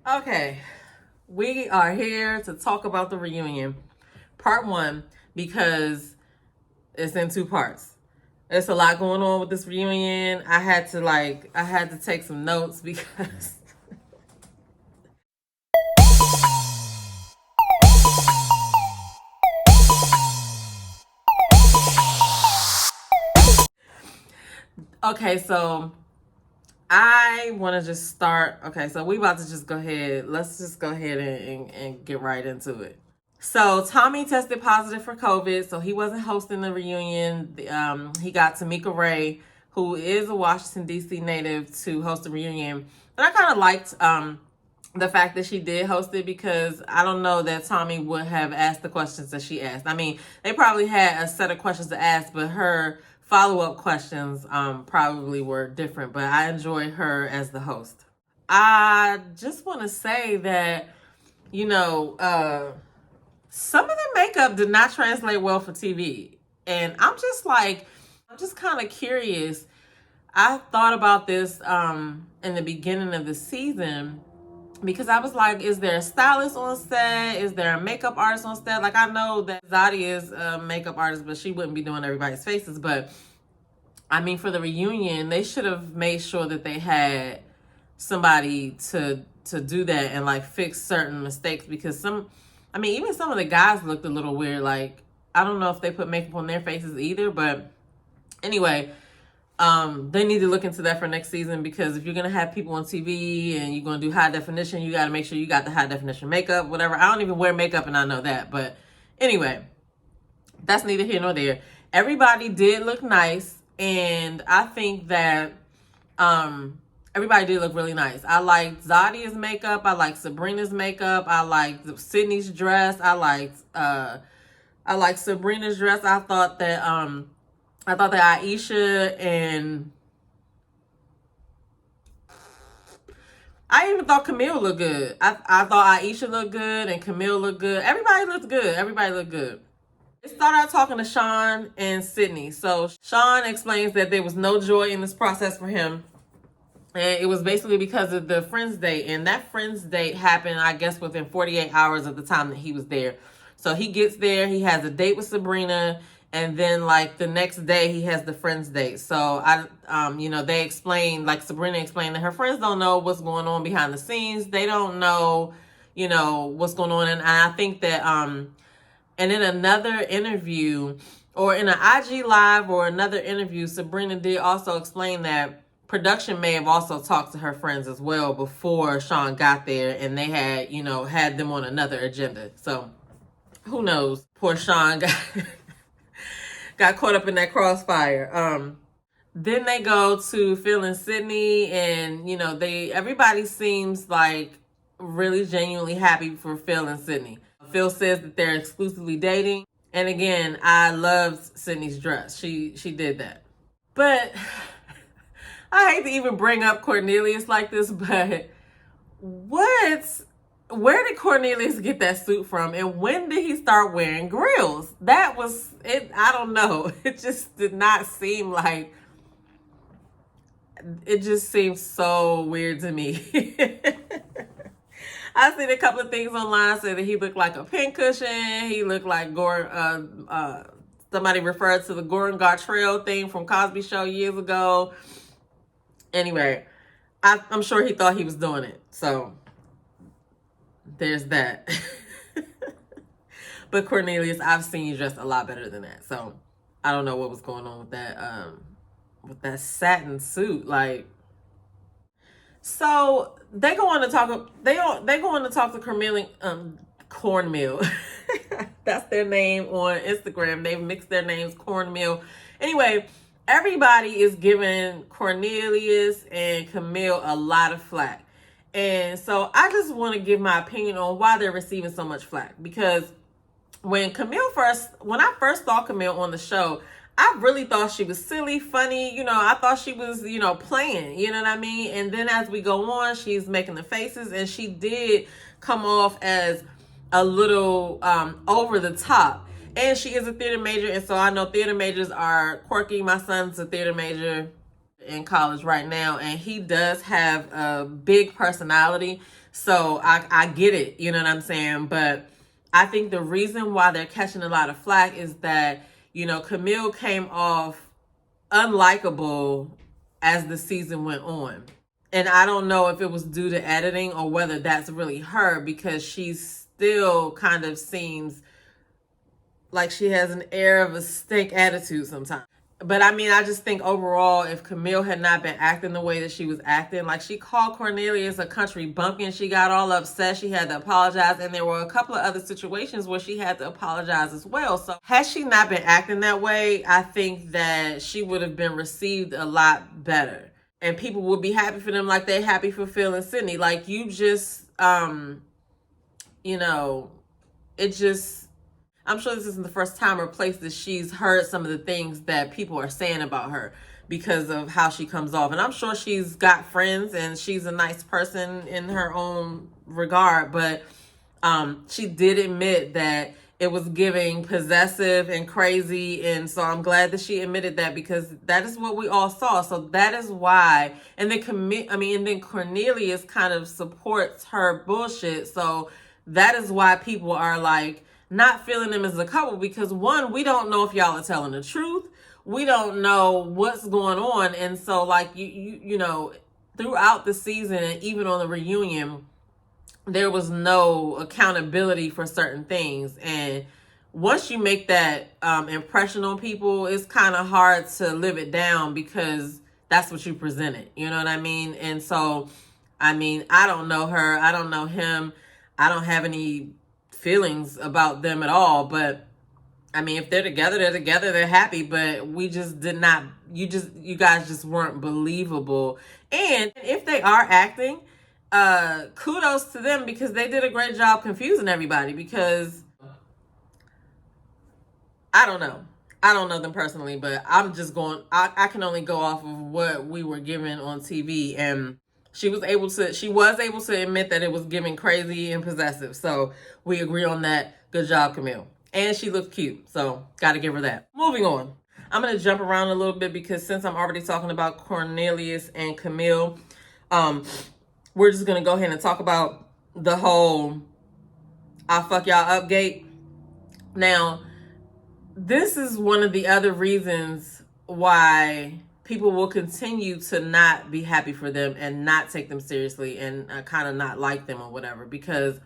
Okay, we are here to talk about the reunion, part one, because it's in two parts. There's a lot going on with this reunion. I had to take some notes because okay, so I want to just start. Okay, so we about to just go ahead. Let's just go ahead and get right into it. So Tommy tested positive for COVID, so he wasn't hosting the reunion. He got Tamika Ray, who is a Washington D.C. native, to host the reunion. And I kind of liked the fact that she did host it because I don't know that Tommy would have asked the questions that she asked. I mean, they probably had a set of questions to ask, but her follow-up questions probably were different. But I enjoy her as the host. I just want to say that, you know, some of the makeup did not translate well for TV. And I'm just kind of curious. I thought about this in the beginning of the season because I was like, is there a stylist on set? Is there a makeup artist on set? Like, I know that Zadi is a makeup artist, but she wouldn't be doing everybody's faces. But I mean, for the reunion, they should have made sure that they had somebody to do that and like fix certain mistakes because even some of the guys looked a little weird. Like, I don't know if they put makeup on their faces either, but anyway, they need to look into that for next season because if you're gonna have people on TV and you're gonna do high definition, you got to make sure you got the high definition makeup, whatever. I don't even wear makeup and I know that, but anyway, that's neither here nor there. Everybody did look nice, and I think that everybody did look really nice. I liked Zadia's makeup. I liked Sabrina's makeup. I liked Sydney's dress. I liked Sabrina's dress. I thought that Aisha and I even thought Camille looked good. I thought Aisha looked good and Camille looked good. Everybody looked good. Everybody looked good. They started out talking to Sean and Sydney. So Sean explains that there was no joy in this process for him. And it was basically because of the Friends date. And that Friends date happened, I guess, within 48 hours of the time that he was there. So he gets there, he has a date with Sabrina, and then like the next day he has the Friends date. So they explained, like Sabrina explained, that her friends don't know what's going on behind the scenes. They don't know, what's going on. And I think that and in another interview or in an IG live or another interview, Sabrina did also explain that production may have also talked to her friends as well before Sean got there, and they had them on another agenda. So who knows? Poor Sean got caught up in that crossfire. Then they go to Phil and Sydney, and everybody seems like really genuinely happy for Phil and Sydney. Phil says that they're exclusively dating, and again, I loved Sydney's dress. She did that, but I hate to even bring up Cornelius like this, but where did Cornelius get that suit from? And when did he start wearing grills? That was it. I don't know. It just did not seem like, it just seems so weird to me. I seen a couple of things online saying that he looked like a pincushion. He looked like somebody referred to the Gordon Gartrell thing from Cosby Show years ago. Anyway, I'm sure he thought he was doing it. So there's that. But Cornelius, I've seen you dressed a lot better than that. So I don't know what was going on with that satin suit. Like, so they go on to talk. They go on to talk to Cornmil. That's their name on Instagram. They've mixed their names, Cornmil. Anyway, everybody is giving Cornelius and Camille a lot of flack. And so I just want to give my opinion on why they're receiving so much flack. Because when I first saw Camille on the show, I really thought she was silly, funny. I thought she was, playing, you know what I mean? And then as we go on, she's making the faces, and she did come off as a little over the top. And she is a theater major, and so I know theater majors are quirky. My son's a theater major in college right now, and he does have a big personality. So I get it, you know what I'm saying? But I think the reason why they're catching a lot of flack is that, you know, Cornmil came off unlikable as the season went on. And I don't know if it was due to editing or whether that's really her, because she still kind of seems like she has an air of a stank attitude sometimes. But I mean, I just think overall, if Cornmil had not been acting the way that she was acting, like she called Cornelius a country bumpkin, she got all upset, she had to apologize, and there were a couple of other situations where she had to apologize as well. So had she not been acting that way, I think that she would have been received a lot better. And people would be happy for them like they're happy for Phil and Sydney. Like, you just, you know, it just, I'm sure this isn't the first time or place that she's heard some of the things that people are saying about her because of how she comes off. And I'm sure she's got friends and she's a nice person in her own regard. But she did admit that it was giving possessive and crazy. And so I'm glad that she admitted that, because that is what we all saw. So that is why. And then and then Cornelius kind of supports her bullshit. So that is why people are like, not feeling them as a couple, because one, we don't know if y'all are telling the truth. We don't know what's going on. And so like, you know, throughout the season and even on the reunion, there was no accountability for certain things. And once you make that impression on people, it's kind of hard to live it down, because that's what you presented. You know what I mean? And so, I mean, I don't know her. I don't know him. I don't have any feelings about them at all. But I mean, if they're together, they're happy. But we just did not, you guys just weren't believable. And if they are acting, kudos to them, because they did a great job confusing everybody. Because I don't know them personally, but I'm just going, I can only go off of what we were given on TV. And she was able to admit that it was giving crazy and possessive. So we agree on that. Good job, Cornmil. And she looked cute. So got to give her that. Moving on. I'm going to jump around a little bit, because since I'm already talking about Cornelius and Cornmil, we're just going to go ahead and talk about the whole I'll fuck y'all up gate. Now, this is one of the other reasons why people will continue to not be happy for them and not take them seriously and kind of not like them or whatever, because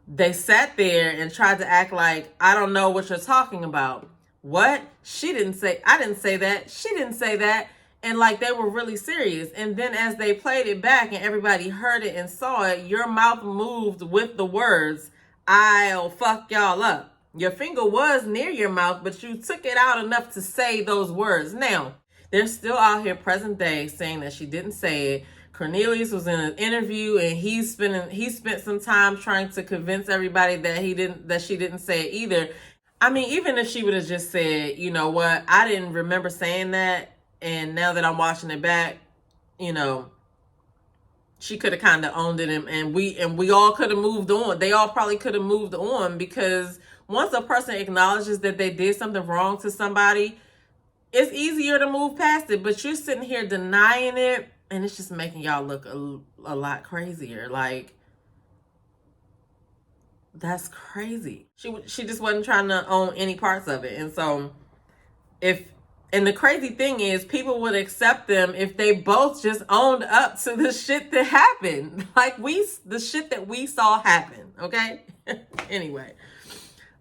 they sat there and tried to act like, I don't know what you're talking about. What? I didn't say that. She didn't say that. And like, they were really serious. And then as they played it back and everybody heard it and saw it, your mouth moved with the words, I'll fuck y'all up. Your finger was near your mouth, but you took it out enough to say those words. Now, they're still out here present day saying that she didn't say it. Cornelius was in an interview and he spent some time trying to convince everybody that she didn't say it either. I mean, even if she would have just said, you know what, I didn't remember saying that, and now that I'm watching it back, you know, she could have kind of owned it, and we all could have moved on. They all probably could have moved on, because once a person acknowledges that they did something wrong to somebody, it's easier to move past it. But you're sitting here denying it, and it's just making y'all look a lot crazier. Like, that's crazy. She just wasn't trying to own any parts of it. And so and the crazy thing is, people would accept them if they both just owned up to the shit that happened. Like, the shit that we saw happen. Okay? Anyway,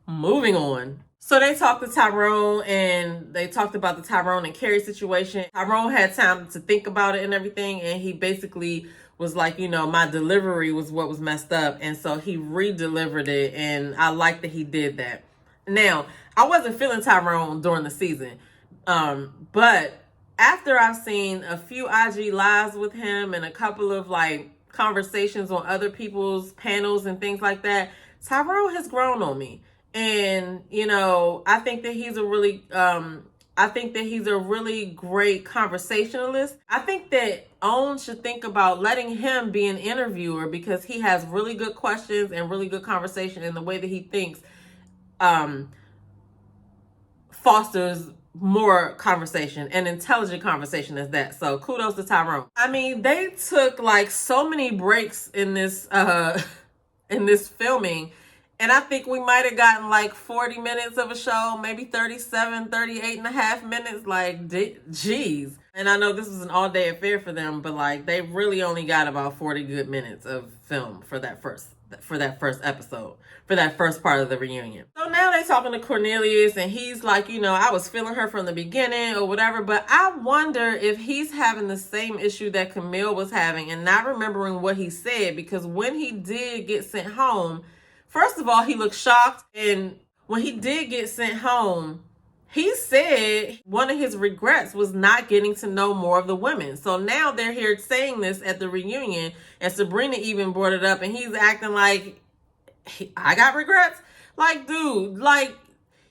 moving on. So they talked to Tyrone, and they talked about the Tyrone and Carrie situation. Tyrone had time to think about it and everything, and he basically was like, you know, my delivery was what was messed up, and so he re-delivered it, and I like that he did that. Now, I wasn't feeling Tyrone during the season, but after I've seen a few IG lives with him and a couple of like conversations on other people's panels and things like that, Tyrone has grown on me. And, you know, I think that he's a really great conversationalist. I think that OWN should think about letting him be an interviewer, because he has really good questions and really good conversation, and the way that he thinks fosters more conversation and intelligent conversation as that. So kudos to Tyrone. I mean, they took like so many breaks in this in this filming, and I think we might have gotten like 40 minutes of a show, maybe 37, 38 and a half minutes. Like, geez. And I know this was an all-day affair for them, but like they really only got about 40 good minutes of film for that first episode, for that first part of the reunion. So now they're talking to Cornelius, and he's like, I was feeling her from the beginning or whatever, but I wonder if he's having the same issue that Cornmil was having and not remembering what he said, because when he did get sent home, first of all, he looked shocked, and when he did get sent home, he said one of his regrets was not getting to know more of the women. So now they're here saying this at the reunion, and Sabrina even brought it up, and he's acting like, I got regrets? Like, dude, like,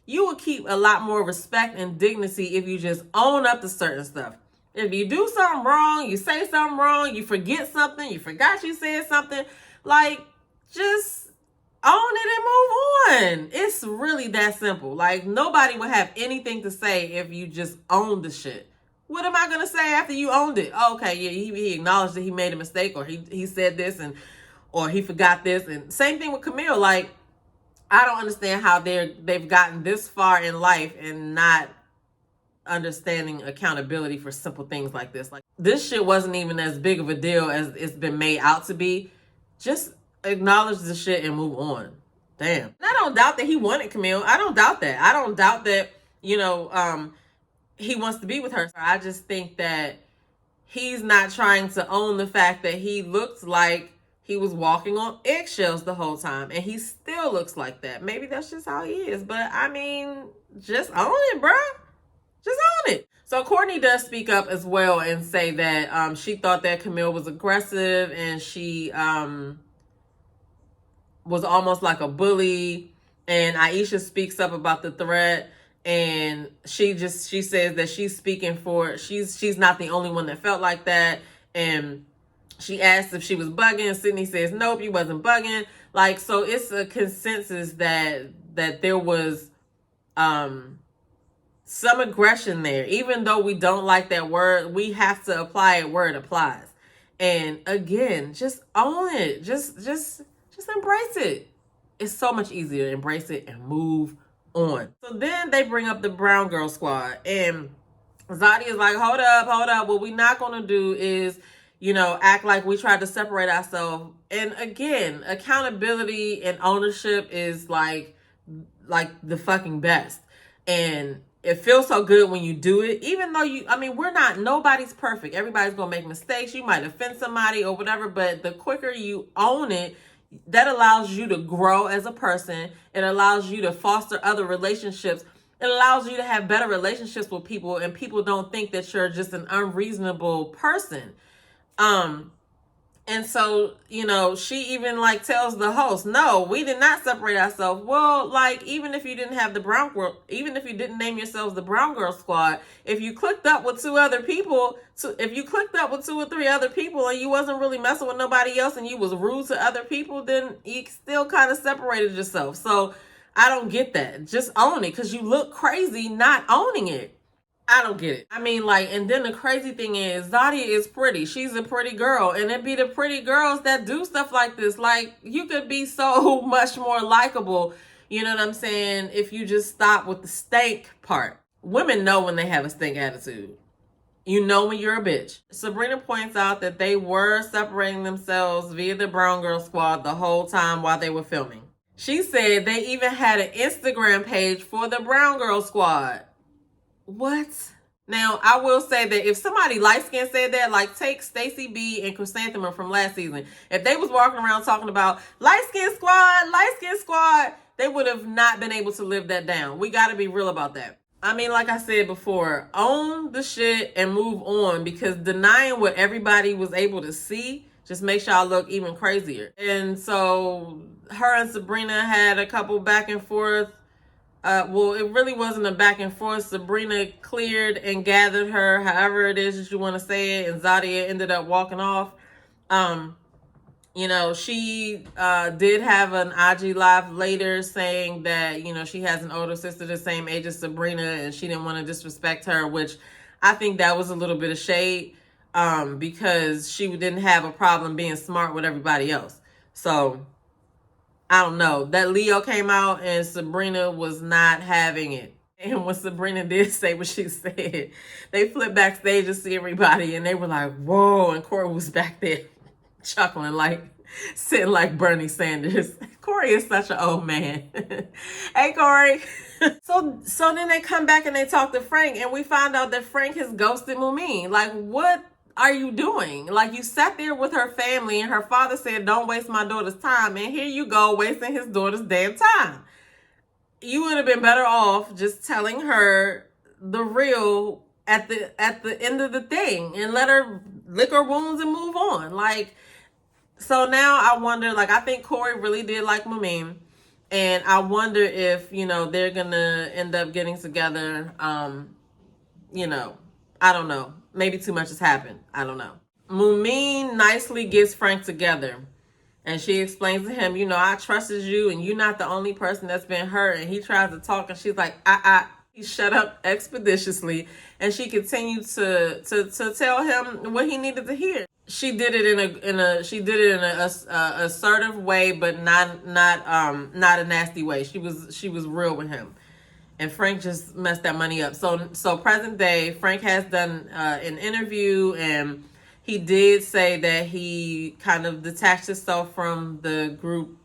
you would keep a lot more respect and dignity if you just own up to certain stuff. If you do something wrong, you say something wrong, you forget something, you forgot you said something, like, just own it and move on. It's really that simple. Like, nobody would have anything to say if you just owned the shit. What am I going to say after you owned it? Oh, okay, yeah, he acknowledged that he made a mistake, or he said this, or he forgot this. And same thing with Cornmil. Like, I don't understand how they've gotten this far in life and not understanding accountability for simple things like this. Like, this shit wasn't even as big of a deal as it's been made out to be. Just acknowledge the shit and move on. Damn. And I don't doubt that he wanted Cornmil. I don't doubt that. I don't doubt that, he wants to be with her. I just think that he's not trying to own the fact that he looked like he was walking on eggshells the whole time, and he still looks like that. Maybe that's just how he is, but I mean, just own it, bruh. Just own it. So Courtney does speak up as well and say that she thought that Cornmil was aggressive, and she was almost like a bully. And Aisha speaks up about the threat, and she says that she's speaking for, she's not the only one that felt like that. And she asked if she was bugging. Sydney says, nope, you wasn't bugging. Like, so it's a consensus that there was some aggression there. Even though we don't like that word, we have to apply it where it applies. And again, just own it. Just embrace it. It's so much easier to embrace it and move on. So then they bring up the Brown Girl Squad, and Zadi is like, hold up. What we're not going to do is, act like we tried to separate ourselves. And again, accountability and ownership is like the fucking best. And it feels so good when you do it, even though nobody's perfect. Everybody's going to make mistakes. You might offend somebody or whatever, but the quicker you own it, that allows you to grow as a person. It allows you to foster other relationships. It allows you to have better relationships with people, and people don't think that you're just an unreasonable person. And so, she even like tells the host, no, we did not separate ourselves. Well, like, even if you didn't have even if you didn't name yourselves the Brown Girl Squad, if you clicked up with two or three other people and you wasn't really messing with nobody else and you was rude to other people, then you still kind of separated yourself. So I don't get that. Just own it, because you look crazy not owning it. I don't get it. And then the crazy thing is, Zadia is pretty. She's a pretty girl. And it be the pretty girls that do stuff like this. Like, you could be so much more likable, you know what I'm saying, if you just stop with the stank part. Women know when they have a stink attitude. You know when you're a bitch. Sabrina points out that they were separating themselves via the Brown Girl Squad the whole time while they were filming. She said they even had an Instagram page for the Brown Girl Squad. What? Now, I will say that if somebody light-skinned said that, like take Stacey B and Chrysanthemum from last season, if they was walking around talking about light-skinned squad, they would have not been able to live that down. We got to be real about that. Like I said before, own the shit and move on, because denying what everybody was able to see just makes y'all look even crazier. And so her and Sabrina had a couple back and forth. It really wasn't a back and forth. Sabrina cleared and gathered her, however it is that you want to say it, and Zadia ended up walking off. You know, she did have an IG live later saying that, you know, she has an older sister the same age as Sabrina and she didn't want to disrespect her, which I think that was a little bit of shade, because she didn't have a problem being smart with everybody else. So I don't know. That Leo came out and Sabrina was not having it. And when Sabrina did say what she said, they flipped backstage to see everybody and they were like, whoa. And Corey was back there chuckling, like, sitting like Bernie Sanders. Corey is such an old man. Hey, Corey. So then they come back and they talk to Frank, and we find out that Frank has ghosted Mumin. Like, what are you doing? Like, you sat there with her family, and her father said, "Don't waste my daughter's time," and here you go wasting his daughter's damn time. You would have been better off just telling her the real at the end of the thing, and let her lick her wounds and move on. Like, so now I wonder. Like, I think Corey really did like Mumin. And I wonder if, you know, they're going to end up getting together. You know, I don't know. Maybe too much has happened. I don't know. Mumin nicely gets Frank together. And she explains to him, you know, I trusted you and you're not the only person that's been hurt. And he tries to talk and she's like, He shut up expeditiously. And she continued to tell him what he needed to hear. She did it in a assertive way, but not a nasty way. She was real with him, and Frank just messed that money up. So present day, Frank has done an interview, and he did say that he kind of detached himself from the group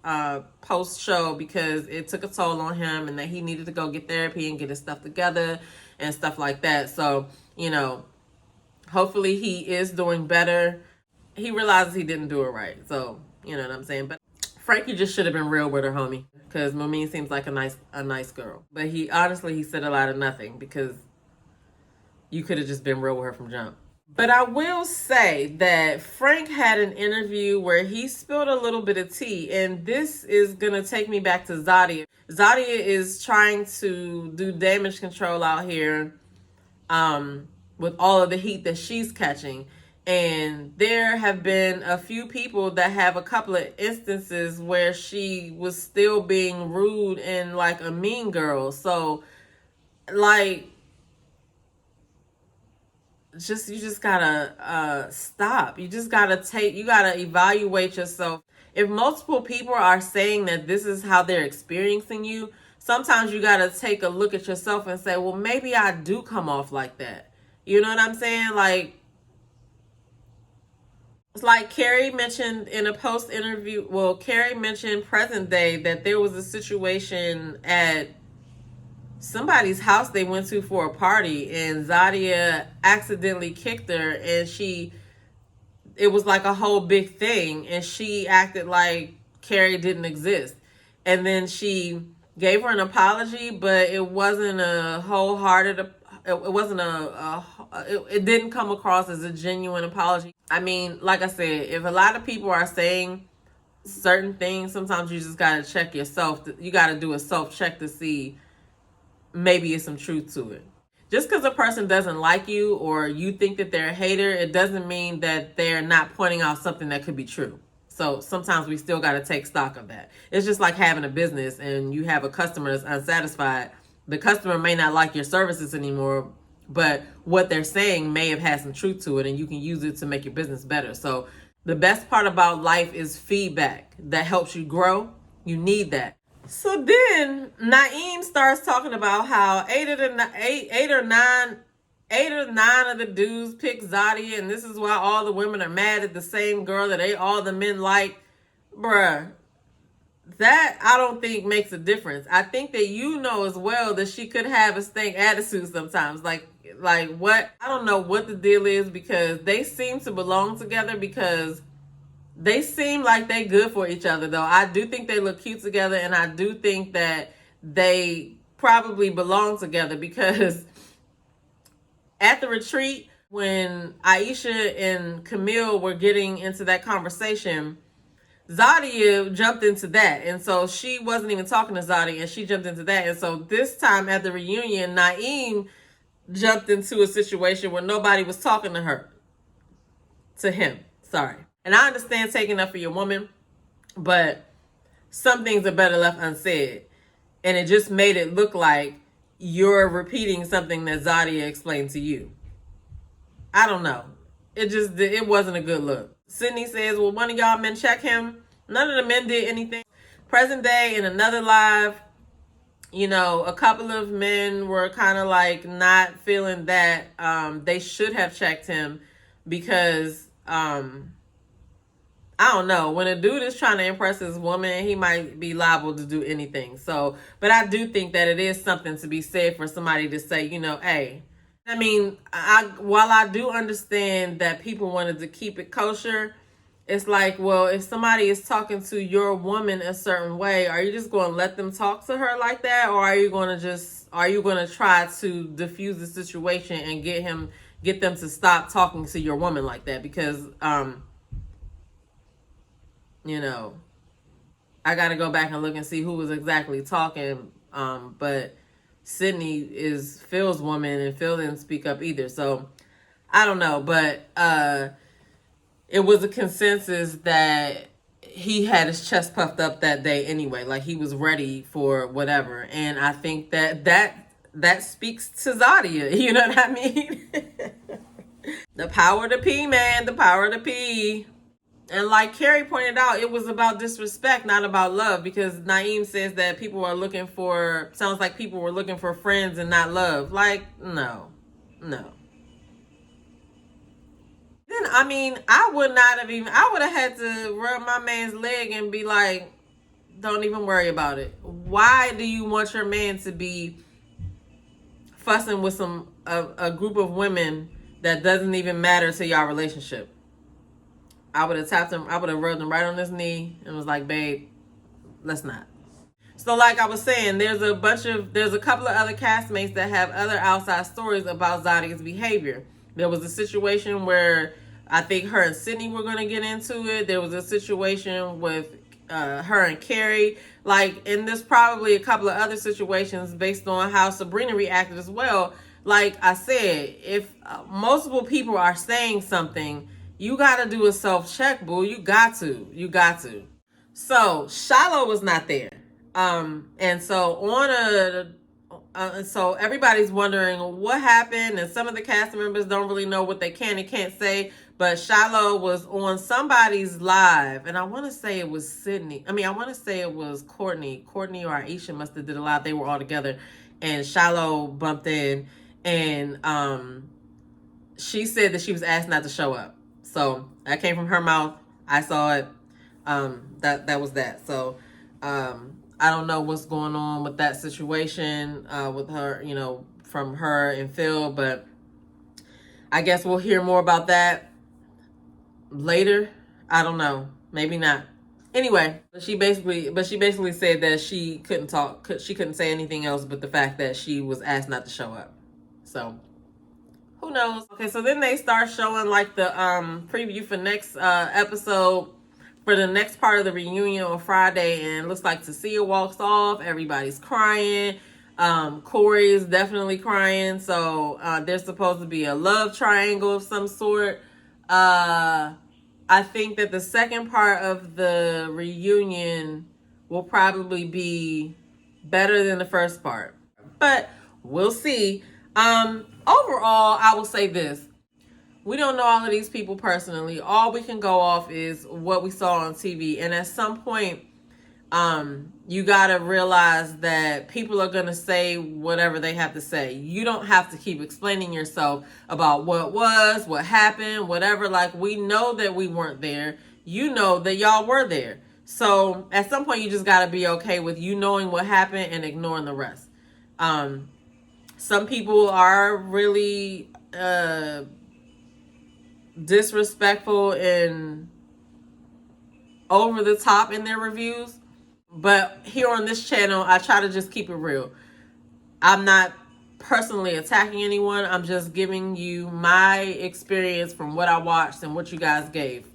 post show because it took a toll on him, and that he needed to go get therapy and get his stuff together and stuff like that. So, you know, hopefully he is doing better. He realizes he didn't do it right. So, you know what I'm saying? But Frankie just should have been real with her, homie. Because Mumin seems like a nice girl. But he said a lot of nothing because you could have just been real with her from jump. But I will say that Frank had an interview where he spilled a little bit of tea. And this is going to take me back to Zadia. Zadia is trying to do damage control out here with all of the heat that she's catching. And there have been a few people that have a couple of instances where she was still being rude and like a mean girl. So, like, you just gotta stop. You gotta evaluate yourself. If multiple people are saying that this is how they're experiencing you, sometimes you gotta take a look at yourself and say, well, maybe I do come off like that. You know what I'm saying? Like, it's like Carrie mentioned in a post interview. Well, Carrie mentioned present day that there was a situation at somebody's house they went to for a party, and Zadia accidentally kicked her, and it was like a whole big thing, and she acted like Carrie didn't exist. And then she gave her an apology, but it wasn't a wholehearted, it didn't come across as a genuine apology. I mean, like I said, if a lot of people are saying certain things, sometimes you just got to check yourself. You got to do a self-check to see maybe it's some truth to it. Just because a person doesn't like you or you think that they're a hater, it doesn't mean that they're not pointing out something that could be true. So sometimes we still got to take stock of that. It's just like having a business and you have a customer that's unsatisfied. The customer may not like your services anymore, but what they're saying may have had some truth to it, and you can use it to make your business better. So the best part about life is feedback that helps you grow. You need that. So then Naeem starts talking about how eight or nine of the dudes pick Zadia, and this is why all the women are mad at the same girl that all the men like. Bruh, that I don't think makes a difference. I think that you know as well that she could have a stank attitude sometimes. Like what? I don't know what the deal is, because they seem to belong together, because they seem like they good for each other, though. I do think they look cute together, and I do think that they probably belong together, because at the retreat, when Aisha and Camille were getting into that conversation, Zadia jumped into that. And so she wasn't even talking to Zadia, and she jumped into that. And so this time at the reunion, Naeem jumped into a situation where nobody was talking to him. Sorry. And I understand taking up for your woman, but some things are better left unsaid. And it just made it look like you're repeating something that Zadia explained to you. I don't know. It wasn't a good look. Sydney says, well, one of y'all men check him. None of the men did anything. Present day, in another live, a couple of men were kind of like not feeling that they should have checked him because I don't know, when a dude is trying to impress his woman, he might be liable to do anything. So, but I do think that it is something to be said for somebody to say, hey, I mean, while I do understand that people wanted to keep it kosher, it's like, well, if somebody is talking to your woman a certain way, are you just going to let them talk to her like that? Or are you going to try to diffuse the situation and get them to stop talking to your woman like that? Because, I got to go back and look and see who was exactly talking. But Sydney is Phil's woman and Phil didn't speak up either. So I don't know, but, it was a consensus that he had his chest puffed up that day anyway. Like he was ready for whatever. And I think that speaks to Zadia. You know what I mean? The power to pee, man. The power to pee. And like Carrie pointed out, it was about disrespect, not about love. Because Naeem says that sounds like people were looking for friends and not love. Like, no. Then, I mean, I would have had to rub my man's leg and be like, don't even worry about it. Why do you want your man to be fussing with a group of women that doesn't even matter to y'all relationship? I would have tapped him, I would have rubbed him right on his knee and was like, babe, let's not. So like I was saying, there's a couple of other castmates that have other outside stories about Zadia's behavior. There was a situation where I think her and Sydney were going to get into it. There was a situation with her and Carrie. And there's probably a couple of other situations based on how Sabrina reacted as well. Like I said, if multiple people are saying something, you got to do a self-check, boo. You got to. So Shiloh was not there. And so so everybody's wondering what happened, and some of the cast members don't really know what they can and can't say. But Shiloh was on somebody's live, and I want to say it was Sydney. I want to say it was Courtney. Courtney or Aisha must have did a live. They were all together, and Shiloh bumped in, and she said that she was asked not to show up. So that came from her mouth. I saw it. That was that. So I don't know what's going on with that situation with her, from her and Phil, but I guess we'll hear more about that later. I don't know. Maybe not. Anyway, she basically said that she couldn't talk. She couldn't say anything else but the fact that she was asked not to show up. So who knows? Okay, so then they start showing like the preview for next episode. For the next part of the reunion on Friday, and it looks like Tasia walks off. Everybody's crying. Corey is definitely crying. So there's supposed to be a love triangle of some sort. I think that the second part of the reunion will probably be better than the first part. But we'll see. Overall, I will say this. We don't know all of these people personally. All we can go off is what we saw on TV. And at some point, you got to realize that people are going to say whatever they have to say. You don't have to keep explaining yourself about what happened, whatever. Like, we know that we weren't there. You know that y'all were there. So at some point, you just got to be okay with you knowing what happened and ignoring the rest. Some people are really disrespectful and over the top in their reviews, but here on this channel I try to just keep it real. I'm not personally attacking anyone. I'm just giving you my experience from what I watched and what you guys gave.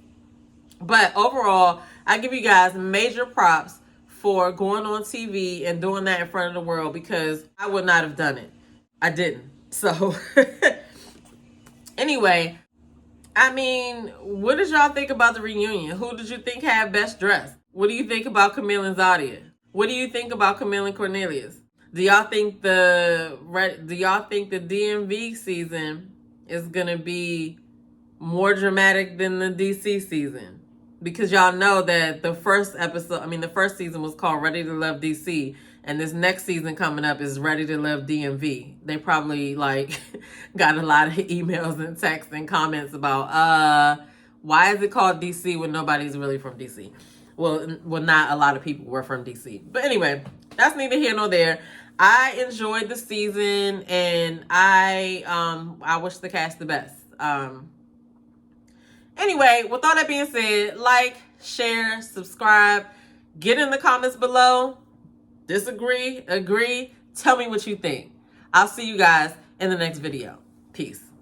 But overall, I give you guys major props for going on TV and doing that in front of the world, because I would not have done it. I didn't. So anyway, I mean, what did y'all think about the reunion? Who did you think had best dress? What do you think about Camille and Zadia? What do you think about Camille and Cornelius? Do y'all think the DMV season is gonna be more dramatic than the DC season? Because y'all know that the first season was called Ready to Love DC, and this next season coming up is Ready to Love DMV. They probably like got a lot of emails and texts and comments about why is it called DC when nobody's really from DC? Well, not a lot of people were from DC. But anyway, that's neither here nor there. I enjoyed the season, and I wish the cast the best. Anyway, with all that being said, like, share, subscribe, get in the comments below. Disagree, agree, tell me what you think. I'll see you guys in the next video. Peace.